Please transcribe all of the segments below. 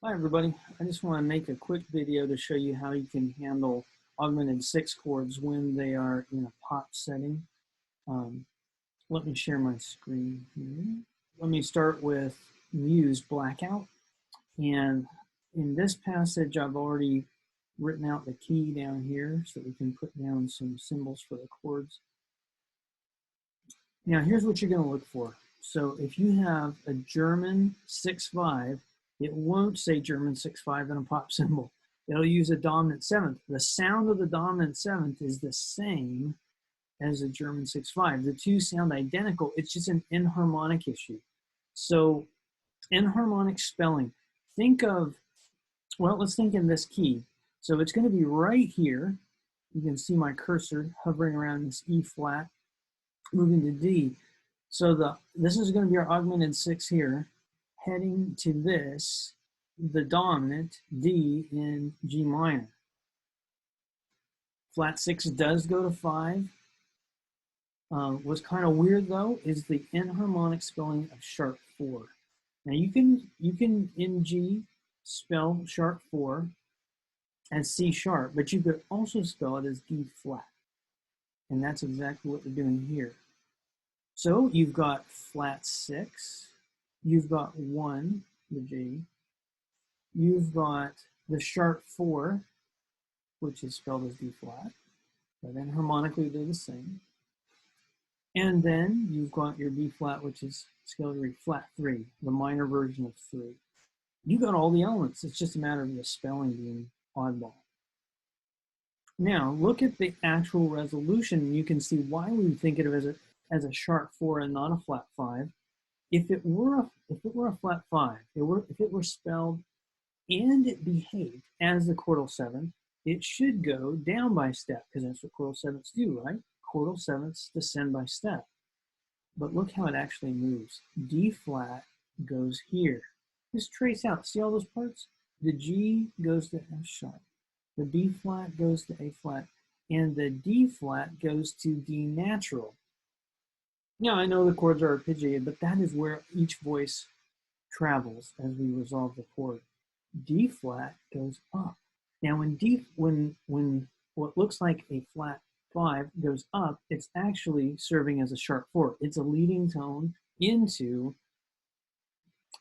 Hi everybody, I just want to make a quick video to show you how you can handle augmented 6 chords when they are in a pop setting. Let me share my screen here. Let me start with Muse Blackout. And in this passage, I've already written out the key down here so we can put down some symbols for the chords. Now here's what you're going to look for. So if you have a German 6/5, it won't say German 6/5 in a pop symbol. It'll use a dominant seventh. The sound of the dominant seventh is the same as a German 6/5. The two sound identical. It's just an enharmonic issue. So enharmonic spelling. Think of, well, let's think in this key. So it's going to be right here. You can see my cursor hovering around this E flat, moving to D. So this is going to be our augmented 6 here, heading to this, the dominant D in G minor. Flat 6 does go to 5. What's kind of weird though is the enharmonic spelling of sharp 4. Now you can in G spell sharp 4 as C sharp, but you could also spell it as D flat. And that's exactly what we're doing here. So you've got flat 6, you've got 1, the G, you've got the sharp 4, which is spelled as D flat, but then harmonically they're the same. And then you've got your B flat, which is scaled to read flat 3, the minor version of 3. You got all the elements, it's just a matter of the spelling being oddball. Now look at the actual resolution, and you can see why we would think of it as a sharp 4 and not a flat 5. If it were a flat 5, if it were spelled and it behaved as the chordal 7th, it should go down by step, because that's what chordal 7ths do, right? Chordal 7ths descend by step. But look how it actually moves. D flat goes here. Just trace out, see all those parts? The G goes to F sharp. The B flat goes to A flat. And the D flat goes to D natural. Now, I know the chords are arpeggiated, but that is where each voice travels as we resolve the chord. D flat goes up. Now, when what looks like a flat 5 goes up, it's actually serving as a sharp 4. It's a leading tone into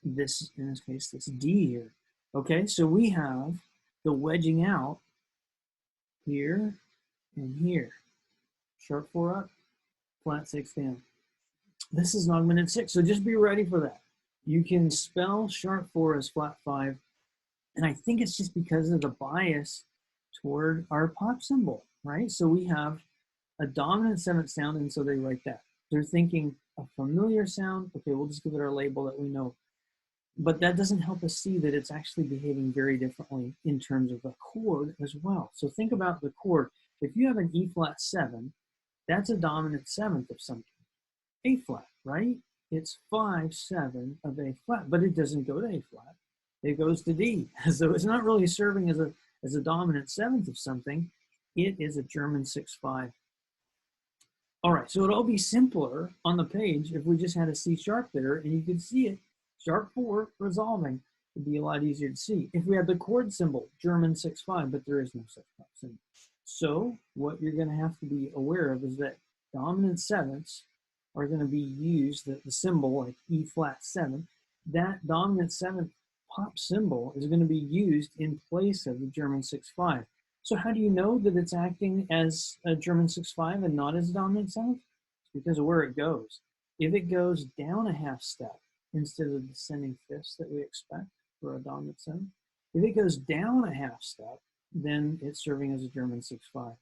this, in this case, this D here. Okay, so we have the wedging out here and here. Sharp 4 up, flat 6 down. This is an augmented 6, so just be ready for that. You can spell sharp 4 as flat 5, and I think it's just because of the bias toward our pop symbol, right? So we have a dominant 7th sound, and so they write that. They're thinking a familiar sound, okay, we'll just give it our label that we know. But that doesn't help us see that it's actually behaving very differently in terms of the chord as well. So think about the chord. If you have an E flat 7, that's a dominant 7th of something. A flat, right? It's 5/7 of A flat, but it doesn't go to A flat. It goes to D. So it's not really serving as a dominant 7th of something. It is a German 6/5. All right, so it'll all be simpler on the page if we just had a C sharp there, and you could see it, sharp 4 resolving. It'd be a lot easier to see. If we had the chord symbol, German 6/5, but there is no such symbol. So what you're going to have to be aware of is that dominant 7ths are going to be used, the symbol like E flat 7, that dominant 7th pop symbol is going to be used in place of the German 6/5. So how do you know that it's acting as a German 6/5 and not as a dominant 7th? It's because of where it goes. If it goes down a half step instead of the descending fifths that we expect for a dominant 7th, if it goes down a half step, then it's serving as a German 6/5.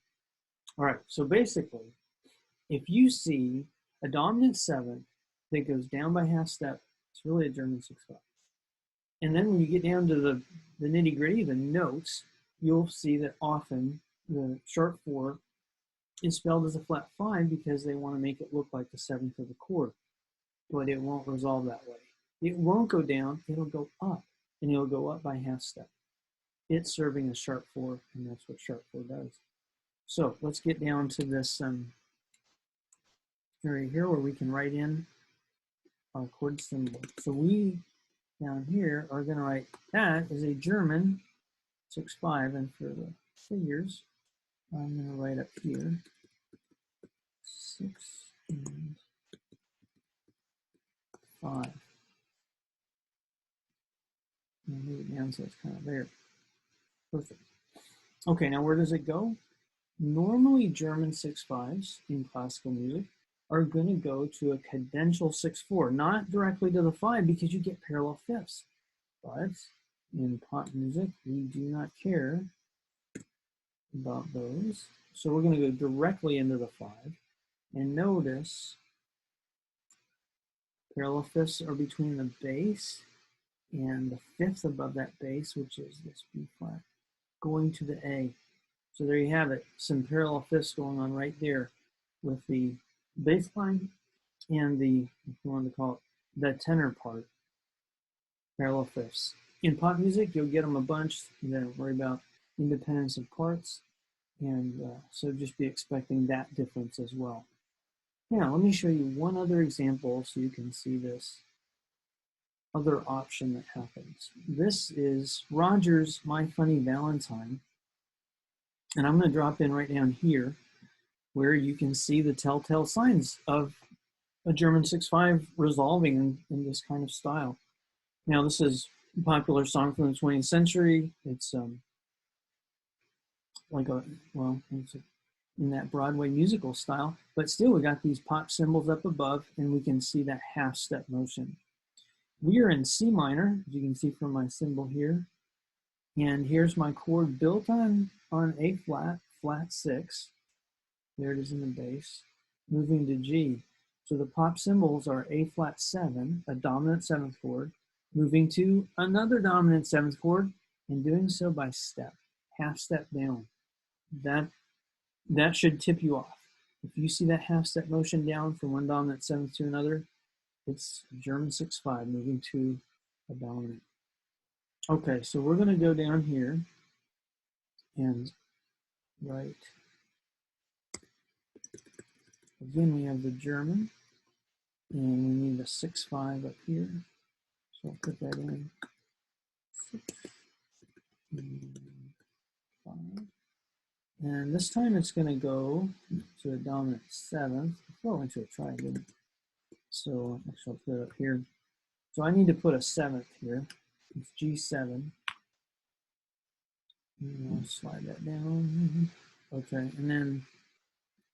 All right, so basically, if you see a dominant 7th that goes down by half step, it's really a German 6/5. And then when you get down to the nitty gritty, the notes, you'll see that often the sharp 4 is spelled as a flat 5 because they want to make it look like the 7th of the chord, but it won't resolve that way. It won't go down, it'll go up, and it'll go up by half step. It's serving as sharp 4, and that's what sharp 4 does. So let's get down to this area here where we can write in our chord symbol. So we down here are going to write that is a German 6/5, and for the figures, I'm going to write up here 6 and 5. I'll move it down so it's kind of there. Perfect. Okay, now where does it go? Normally, German 6/5s in classical music are going to go to a cadential 6/4, not directly to the 5 because you get parallel fifths. But in pop music, we do not care about those. So we're going to go directly into the 5. And notice parallel fifths are between the bass and the fifth above that bass, which is this B flat, going to the A. So there you have it, some parallel fifths going on right there with the bass line and the, if you want to call it, the tenor part, parallel fifths. In pop music, you'll get them a bunch. You don't worry about independence of parts. And so just be expecting that difference as well. Now, let me show you one other example so you can see this other option that happens. This is Rodgers' My Funny Valentine. And I'm going to drop in right down here where you can see the telltale signs of a German 6/5 resolving in this kind of style. Now, this is a popular song from the 20th century. It's like a, well, it's in that Broadway musical style, but still we got these pop cymbals up above and we can see that half step motion. We are in C minor, as you can see from my symbol here. And here's my chord built on A flat, flat 6. There it is in the bass, moving to G. So the pop cymbals are A flat 7, a dominant 7th chord, moving to another dominant 7th chord, and doing so by step, half step down. That should tip you off. If you see that half step motion down from one dominant 7th to another, it's German 6/5 moving to a dominant. Okay, so we're going to go down here and write. Again, we have the German, and we need a 6/5 up here. So I'll put that in. 6 and 5. And this time it's going to go to a dominant 7th. Oh, I went to a triangle. So actually, I'll put it up here. So I need to put a 7th here. It's G7. And I'll slide that down. Okay, and then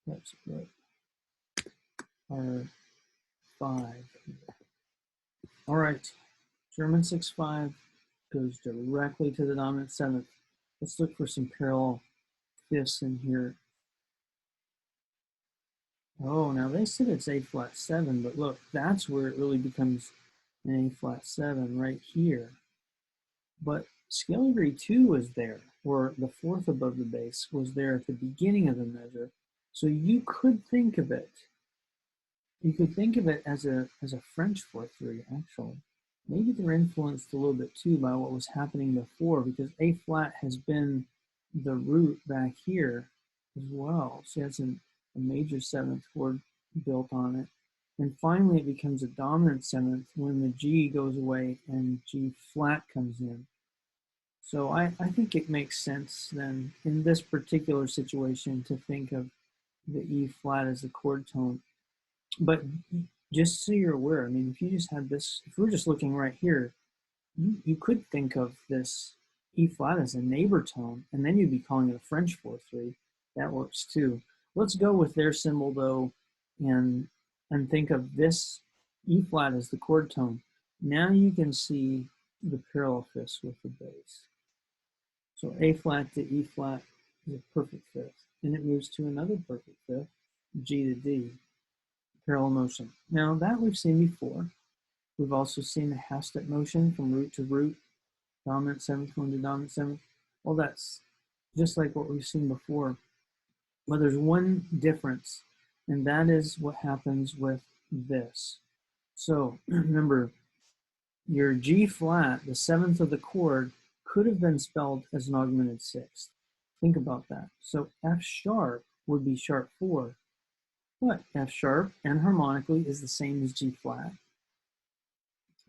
let's put our 5 here. All right, German 6/5 goes directly to the dominant 7th. Let's look for some parallel fifths in here. Oh, now they said it's A flat 7, but look, that's where it really becomes an A flat 7 right here. But scale degree 2 was there, or the fourth above the bass was there at the beginning of the measure. So you could think of it. You could think of it as a French 4/3 actually. Maybe they're influenced a little bit too by what was happening before, because A flat has been the root back here as well. So it has a major 7th chord built on it. And finally it becomes a dominant 7th when the G goes away and G flat comes in. So I think it makes sense then in this particular situation to think of the E flat as a chord tone. But just so you're aware, I mean, if you just had this, if we're just looking right here, you could think of this E flat as a neighbor tone, and then you'd be calling it a French 4/3. That works too. Let's go with their symbol though, and think of this E flat as the chord tone. Now you can see the parallel fifths with the bass. So A flat to E flat is a perfect fifth, and it moves to another perfect fifth, G to D, parallel motion. Now that we've seen before. We've also seen the half step motion from root to root, dominant 7th going to dominant 7th. Well, that's just like what we've seen before. Well, there's one difference, and that is what happens with this. So remember, your G flat, the 7th of the chord, could have been spelled as an augmented 6th. Think about that. So F sharp would be sharp 4, but F sharp and harmonically is the same as G flat.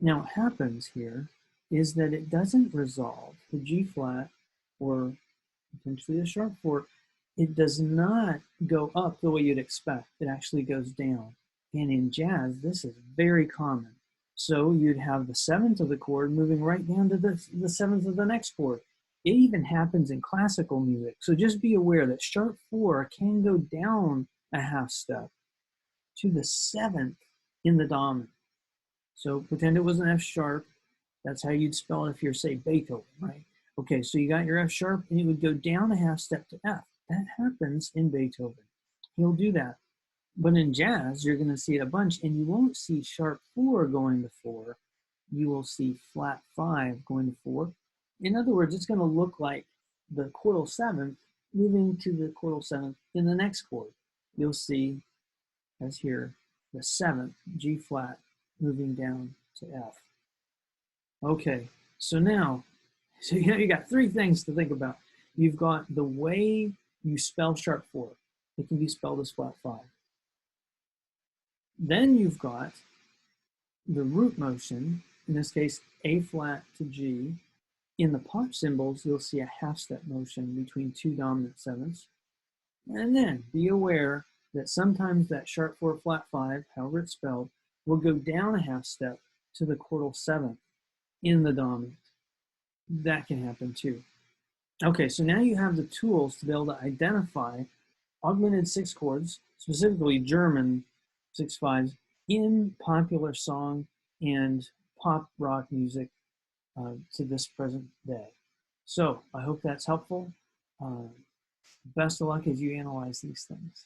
Now what happens here is that it doesn't resolve the G flat or potentially the sharp 4. It does not go up the way you'd expect. It actually goes down. And in jazz, this is very common. So you'd have the 7th of the chord moving right down to the 7th of the next chord. It even happens in classical music. So just be aware that sharp 4 can go down a half step to the 7th in the dominant. So pretend it was an F sharp. That's how you'd spell it if you're, say, Beethoven, right? Okay, so you got your F sharp, and it would go down a half step to F. That happens in Beethoven. He'll do that. But in jazz, you're going to see it a bunch, and you won't see sharp 4 going to 4. You will see flat 5 going to 4. In other words, it's going to look like the chordal 7th moving to the chordal 7th in the next chord. You'll see, as here, the 7th, G flat, moving down to F. Okay, so now, you got 3 things to think about. You've got the way you spell sharp 4. It can be spelled as flat 5. Then you've got the root motion, in this case, A flat to G. In the pop symbols, you'll see a half step motion between 2 dominant 7ths. And then be aware that sometimes that sharp 4 flat 5, however it's spelled, will go down a half step to the chordal 7th in the dominant. That can happen too. Okay, so now you have the tools to be able to identify augmented 6 chords, specifically German 6/5s, in popular song and pop rock music to this present day. So I hope that's helpful. Best of luck as you analyze these things.